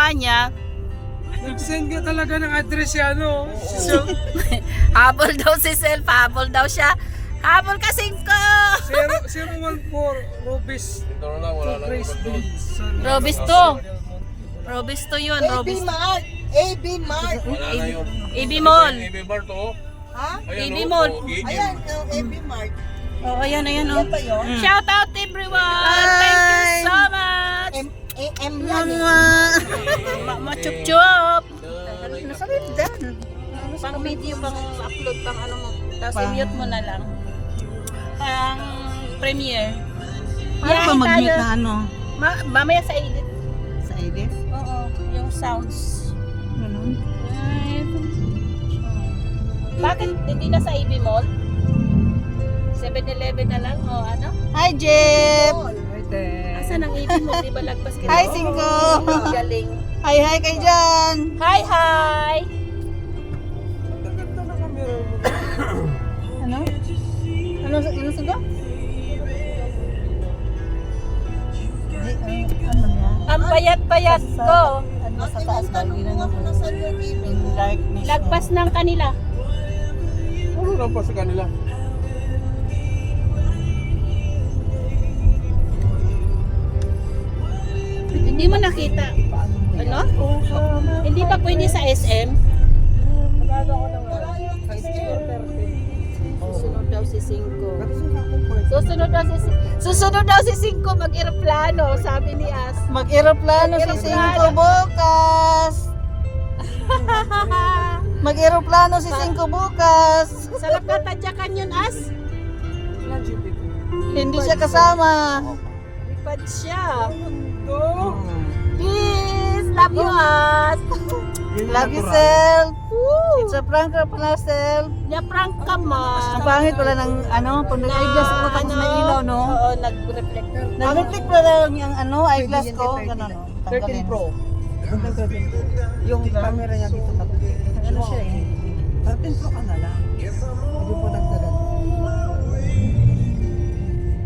ginawa niya, Nag-send ka talaga ng address si ano. Si Sel. habol daw si Self, habol daw siya. Habol ka 5! 014 Robis. Dito na lang, wala lang Grace ikot doon. Dixon. Robisto. Robisto yun, AB Robisto. Mart. AB Mart. Wala na yun. AB Mall. AB Mart, oh. Ha? Ayan, AB oh, Mall. oh, AM. Ayan, AB Mart. Oh, ayan, ayan, oh. Yan ba yun? Shout out everyone! Thank you so much! M lang eh. Machup-chup! Nasabi dyan. Pang video, pang upload, pang ano mo. Tapos i-mute mo na lang. Pang premiere. Paano ba mag-mute na ano? Mamaya sa edit. Sa edit? Oo, yung sounds. Ganun? Bakit hindi na sa AB Mall? 7-Eleven na lang o ano? Hi, Jeep! Asan ang AB Mall? Di ba lagpas ka? Hi, Singko! Galing. Hi, hi kayo dyan! Hi, hi! Ganda na camera mo. Ano? Ano Singko? Ano niya? Ang payat-payat ko. Ano sa taas ba? Tanong mo ako na saan yung AB. Yung darkness. Lagpas ng kanila. Ano lang pa sa kanila? Hindi mo nakita. Ano? Hindi pa pwede sa SM? Susunod daw si Cinco. Susunod daw si Cinco mag-eroplano, sabi ni As. Mag-aeroplano si Singko bukas! Mag-aeroplano si Singko bukas! Sarap na tadyakan yun, As. Hindi siya kasama. Lipad siya. Peace! Love you, As. Love you, Sel. It's a prank ka pala, Sel. Nya-prank ka man. Ang pangit pala ng ano, pag nag-eyeglass ako tapos may ilaw, no? Oo, nag-reflect. Nag-reflect pala yung ano, eyeglass ko. Ganun, no? 13 Pro. Yung camera niya dito tapos. Ano siya eh? 13 Pro ka na lang. Hindi po nagdagan.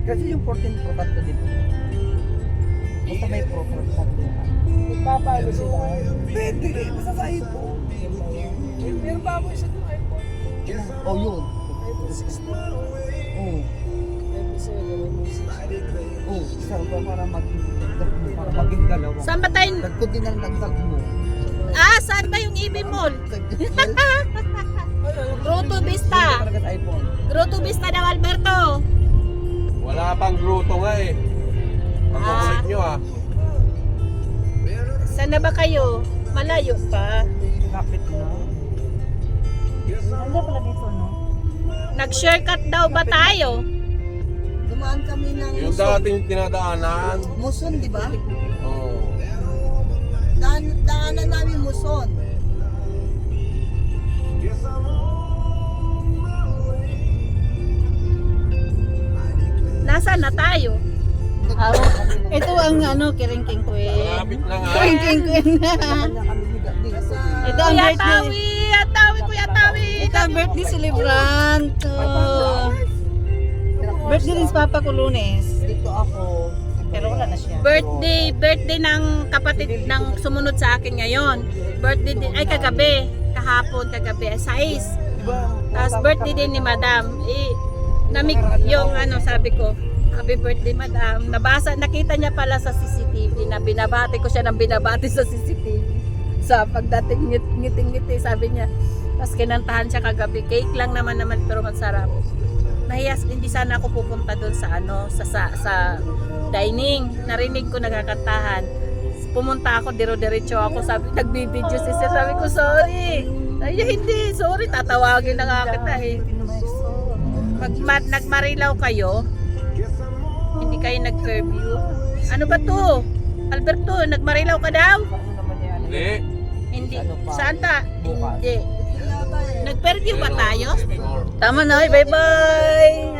Kasi yung 14 Pro ba't dito? Basta may Pro Pro sa dito. Nagpapalo sila. Pwede rin. Basta sa iPhone. Meron pa ako isa ng iPhone. Oh, yun. iPhone 16. Oh. Oh. Isa ba para maging dalawa. Saan ba tayo? Dagko din ang dagdag mo. Ah, saan ba yung EB Mall? Grotto Vista. Talaga sa iPhone. Grotto Vista daw, Alberto. Wala pang gruto nga eh. Pag-ulit nyo ah. Saan na ba kayo? Malayo pa. Lapit na. Ganda pala dito, no? Nag-shortcut daw ba tayo? Dumaan kami ng Yung Muson. dating tinadaanan. Muson, di ba? Oh. Daanan namin Muson. Nasaan na tayo? Ito ang ano, Kiringking Queen. Malapit na nga. Kiringking Queen. Ito ang Kuya birthday. Tawi! At Tawi! Kuya Tawi! Ito ang birthday celebrant. Birthday rin si Papa ko Lunes. Dito ako. Pero wala na siya. Birthday ng kapatid ng sumunod sa akin ngayon. Birthday din, ay kagabi. Kahapon, kagabi. 6. Tapos birthday din ni Madam. Yung ano sabi ko, happy birthday Madam. Nakita niya pala sa CCTV na binabati ko siya ng binabati sa CCTV. Sa pagdating ngiting-ngiti sabi niya. Tapos kinantahan siya kagabi. Cake lang naman pero masarap. Nahiyas, hindi sana ako pupunta doon sa ano, sa dining. Narinig ko nagkakantahan. Pumunta ako, diro-diretso ako. Sabi, nagbibideo si Sir. Sabi ko, sorry. Ay, hindi, sorry. Tatawagin na nga kita eh. Nagmarilaw kayo, hindi kayo nag-curfew. Ano ba to? Alberto, nagmarilaw ka daw? Hindi. Hindi. Saan ta? Hindi. Nag-curfew ba tayo? Tama na, bye-bye.